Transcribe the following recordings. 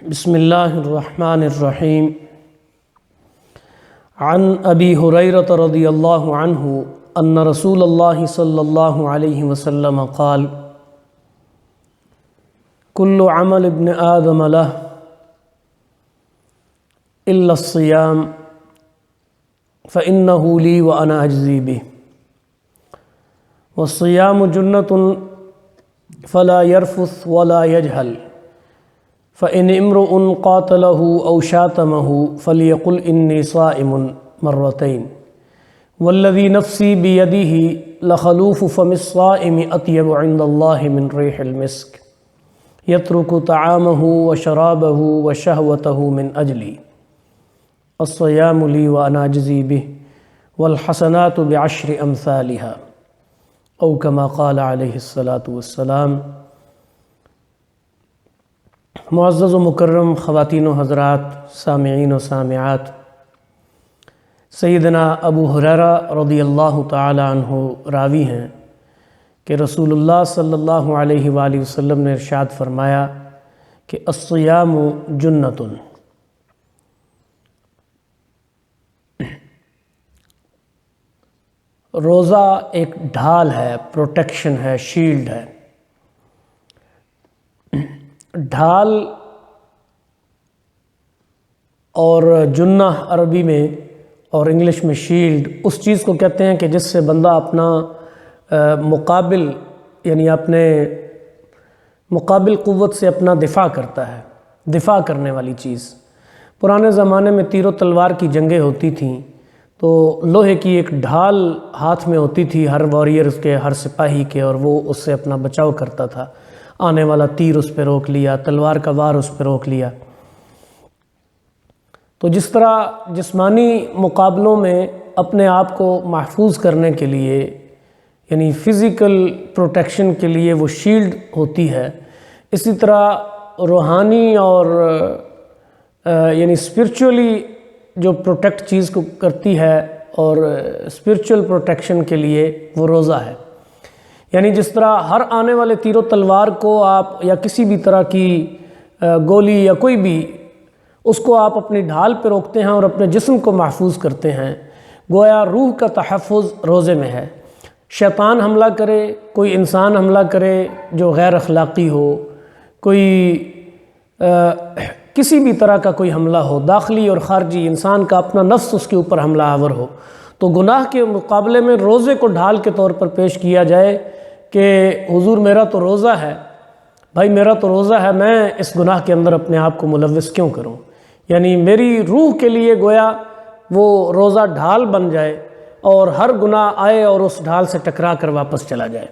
بسم اللہ الرحمن الرحیم عن ابی ہریرہ رضی اللہ عنہ ان رسول اللہ صلی اللہ علیہ وسلم قال کل عمل ابن آدم لہ الا الصیام فإنه لی وأنا أجزی بہ والصیام جنة فلا يرفث ولا يجهل فإن امرؤ قاتله أو شاتمه فليقل إني صائم مرتين والذي نفسي بيده لخلوف فم الصائم أطيب عند الله من ريح المسك يترك طعامه وشرابه وشهوته من أجلي الصيام لي وأنا أجزي به والحسنات بعشر أمثالها أو كما قال عليه الصلاة والسلام۔ معزز و مکرم خواتین و حضرات، سامعین و سامعات، سیدنا ابو ہریرہ رضی اللہ تعالی عنہ راوی ہیں کہ رسول اللہ صلی اللہ علیہ وآلہ وسلم نے ارشاد فرمایا کہ الصیام جنۃ، روزہ ایک ڈھال ہے، پروٹیکشن ہے، شیلڈ ہے۔ ڈھال اور جنہ عربی میں اور انگلش میں شیلڈ اس چیز کو کہتے ہیں کہ جس سے بندہ اپنا مقابل یعنی اپنے مقابل قوت سے اپنا دفاع کرتا ہے، دفاع کرنے والی چیز۔ پرانے زمانے میں تیر و تلوار کی جنگیں ہوتی تھیں تو لوہے کی ایک ڈھال ہاتھ میں ہوتی تھی ہر وارئر کے، ہر سپاہی کے، اور وہ اس سے اپنا بچاؤ کرتا تھا۔ آنے والا تیر اس پہ روک لیا، تلوار کا وار اس پہ روک لیا۔ تو جس طرح جسمانی مقابلوں میں اپنے آپ کو محفوظ کرنے کے لیے یعنی فزیکل پروٹیکشن کے لیے وہ شیلڈ ہوتی ہے، اسی طرح روحانی اور یعنی اسپرچولی جو پروٹیکٹ چیز کو کرتی ہے اور اسپرچول پروٹیکشن کے لیے وہ روزہ ہے۔ یعنی جس طرح ہر آنے والے تیر و تلوار کو آپ یا کسی بھی طرح کی گولی یا کوئی بھی اس کو آپ اپنی ڈھال پہ روکتے ہیں اور اپنے جسم کو محفوظ کرتے ہیں، گویا روح کا تحفظ روزے میں ہے۔ شیطان حملہ کرے، کوئی انسان حملہ کرے جو غیر اخلاقی ہو، کوئی کسی بھی طرح کا کوئی حملہ ہو، داخلی اور خارجی، انسان کا اپنا نفس اس کے اوپر حملہ آور ہو، تو گناہ کے مقابلے میں روزے کو ڈھال کے طور پر پیش کیا جائے کہ حضور میرا تو روزہ ہے، بھائی میرا تو روزہ ہے، میں اس گناہ کے اندر اپنے آپ کو ملوث کیوں کروں؟ یعنی میری روح کے لیے گویا وہ روزہ ڈھال بن جائے اور ہر گناہ آئے اور اس ڈھال سے ٹکرا کر واپس چلا جائے۔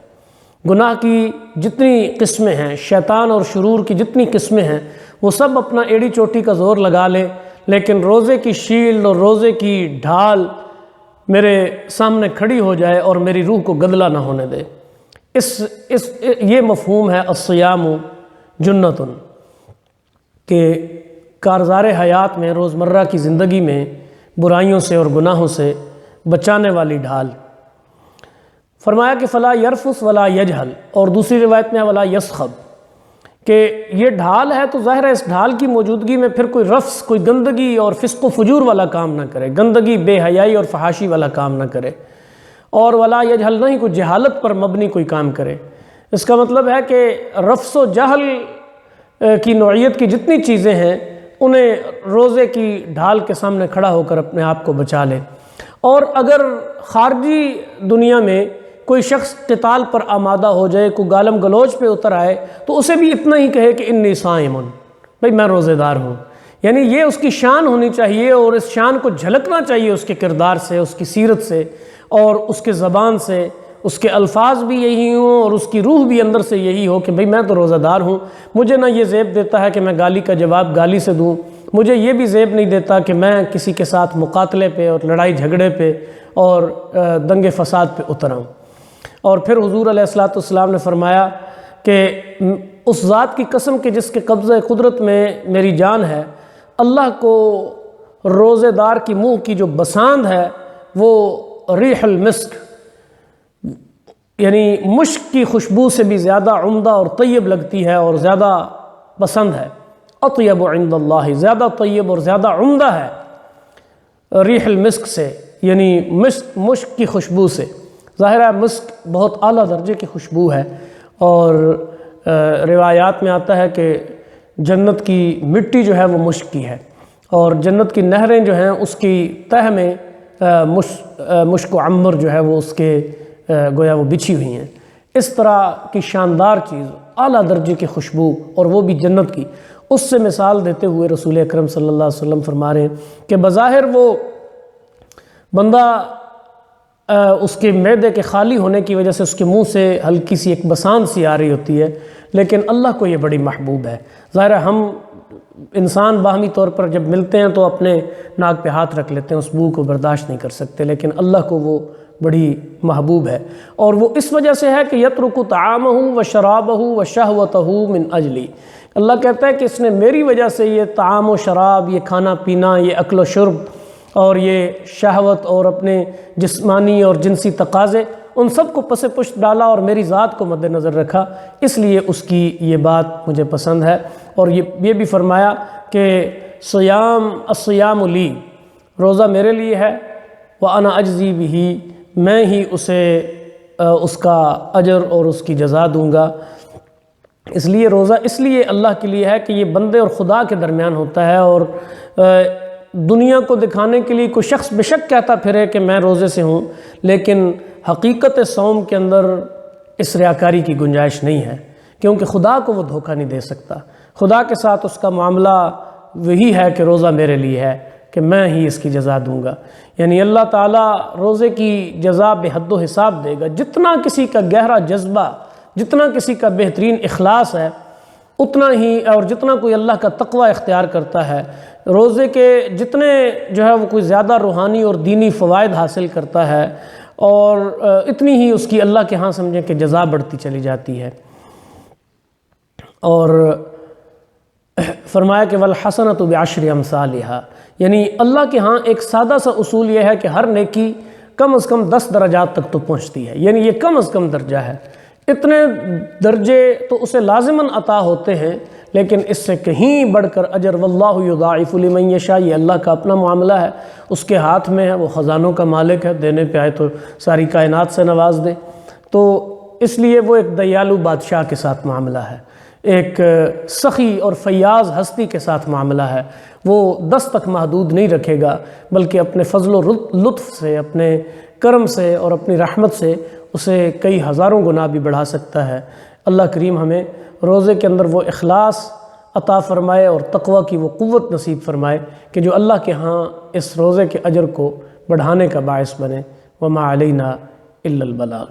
گناہ کی جتنی قسمیں ہیں، شیطان اور شرور کی جتنی قسمیں ہیں، وہ سب اپنا ایڑی چوٹی کا زور لگا لے، لیکن روزے کی شیلڈ اور روزے کی ڈھال میرے سامنے کھڑی ہو جائے اور میری روح کو گدلا نہ ہونے دے۔ یہ مفہوم ہے الصیام جنۃ، کہ کارزار حیات میں، روزمرہ کی زندگی میں برائیوں سے اور گناہوں سے بچانے والی ڈھال۔ فرمایا کہ فلا یرفث ولا یجہل، اور دوسری روایت میں ولا یسخب، کہ یہ ڈھال ہے تو ظاہر ہے اس ڈھال کی موجودگی میں پھر کوئی رفث، کوئی گندگی اور فسق و فجور والا کام نہ کرے، گندگی، بے حیائی اور فحاشی والا کام نہ کرے، اور ولا یجہل نہیں کوئی جہالت پر مبنی کوئی کام کرے۔ اس کا مطلب ہے کہ رفث و جہل کی نوعیت کی جتنی چیزیں ہیں انہیں روزے کی ڈھال کے سامنے کھڑا ہو کر اپنے آپ کو بچا لے۔ اور اگر خارجی دنیا میں کوئی شخص قتال پر آمادہ ہو جائے، کوئی گالم گلوچ پہ اتر آئے، تو اسے بھی اتنا ہی کہے کہ انی صائم، بھئی میں روزے دار ہوں۔ یعنی یہ اس کی شان ہونی چاہیے اور اس شان کو جھلکنا چاہیے اس کے کردار سے، اس کی سیرت سے اور اس کے زبان سے، اس کے الفاظ بھی یہی ہوں اور اس کی روح بھی اندر سے یہی ہو کہ بھئی میں تو روزہ دار ہوں۔ مجھے نہ یہ زیب دیتا ہے کہ میں گالی کا جواب گالی سے دوں، مجھے یہ بھی زیب نہیں دیتا کہ میں کسی کے ساتھ مقاتلے پہ اور لڑائی جھگڑے پہ اور دنگے فساد پہ اتر آؤں۔ اور پھر حضور علیہ السلام نے فرمایا کہ اس ذات کی قسم کہ جس کے قبضہ قدرت میں میری جان ہے، اللہ کو روزے دار کی منہ کی جو بساند ہے وہ ریح المسک یعنی مشک کی خوشبو سے بھی زیادہ عمدہ اور طیب لگتی ہے اور زیادہ پسند ہے۔ اطیب عند اللہ، زیادہ طیب اور زیادہ عمدہ ہے ریح المسک سے، یعنی مشک کی خوشبو سے۔ ظاہر ہے مسک بہت اعلیٰ درجے کی خوشبو ہے، اور روایات میں آتا ہے کہ جنت کی مٹی جو ہے وہ مشک کی ہے، اور جنت کی نہریں جو ہیں اس کی تہہ میں مشک و عنبر جو ہے وہ اس کے گویا وہ بچھی ہوئی ہیں۔ اس طرح کی شاندار چیز، اعلیٰ درجے کی خوشبو، اور وہ بھی جنت کی، اس سے مثال دیتے ہوئے رسول اکرم صلی اللہ علیہ وسلم فرما رہے ہیں کہ بظاہر وہ بندہ اس کے معدے کے خالی ہونے کی وجہ سے اس کے منہ سے ہلکی سی ایک بسان سی آ رہی ہوتی ہے، لیکن اللہ کو یہ بڑی محبوب ہے۔ ظاہر ہے ہم انسان باہمی طور پر جب ملتے ہیں تو اپنے ناک پہ ہاتھ رکھ لیتے ہیں، اس بو کو برداشت نہیں کر سکتے، لیکن اللہ کو وہ بڑی محبوب ہے، اور وہ اس وجہ سے ہے کہ یترک طعامہ و شرابہ و شہوتہ من اجلی۔ اللہ کہتا ہے کہ اس نے میری وجہ سے یہ طعام و شراب، یہ کھانا پینا، یہ اکل و شرب، اور یہ شہوت اور اپنے جسمانی اور جنسی تقاضے، ان سب کو پس پشت ڈالا اور میری ذات کو مد نظر رکھا، اس لیے اس کی یہ بات مجھے پسند ہے۔ اور یہ بھی فرمایا کہ الصیام لی، روزہ میرے لیے ہے، وَأَنَا أَجْزِي بِهِ، میں ہی اسے اس کا اجر اور اس کی جزا دوں گا۔ اس لیے روزہ اس لیے اللہ کے لیے ہے کہ یہ بندے اور خدا کے درمیان ہوتا ہے، اور دنیا کو دکھانے کے لیے کوئی شخص بے شک کہتا پھرے کہ میں روزے سے ہوں، لیکن حقیقت صوم کے اندر اس ریاکاری کی گنجائش نہیں ہے، کیونکہ خدا کو وہ دھوکہ نہیں دے سکتا۔ خدا کے ساتھ اس کا معاملہ وہی ہے کہ روزہ میرے لیے ہے، کہ میں ہی اس کی جزا دوں گا۔ یعنی اللہ تعالیٰ روزے کی جزا بے حد و حساب دے گا۔ جتنا کسی کا گہرا جذبہ، جتنا کسی کا بہترین اخلاص ہے، اتنا ہی، اور جتنا کوئی اللہ کا تقوی اختیار کرتا ہے، روزے کے جتنے جو ہے وہ کوئی زیادہ روحانی اور دینی فوائد حاصل کرتا ہے، اور اتنی ہی اس کی اللہ کے ہاں سمجھیں کہ جزا بڑھتی چلی جاتی ہے۔ اور فرمایا کہ وَالْحَسَنَةُ بِعَشْرِ أَمْثَالِهَا، یعنی اللہ کے ہاں ایک سادہ سا اصول یہ ہے کہ ہر نیکی کم از کم 10 درجات تک تو پہنچتی ہے، یعنی یہ کم از کم درجہ ہے۔ اتنے درجے تو اسے لازماً عطا ہوتے ہیں، لیکن اس سے کہیں بڑھ کر اجر، واللہ یضاعف لمن یشاء، یہ اللہ کا اپنا معاملہ ہے، اس کے ہاتھ میں ہے، وہ خزانوں کا مالک ہے، دینے پہ آئے تو ساری کائنات سے نواز دے۔ تو اس لیے وہ ایک دیالو بادشاہ کے ساتھ معاملہ ہے، ایک سخی اور فیاض ہستی کے ساتھ معاملہ ہے۔ وہ 10 تک محدود نہیں رکھے گا، بلکہ اپنے فضل و لطف سے، اپنے کرم سے اور اپنی رحمت سے اسے کئی ہزاروں گنا بھی بڑھا سکتا ہے۔ اللہ کریم ہمیں روزے کے اندر وہ اخلاص عطا فرمائے اور تقوی کی وہ قوت نصیب فرمائے کہ جو اللہ کے ہاں اس روزے کے اجر کو بڑھانے کا باعث بنے۔ وما علینا الا البلاغ۔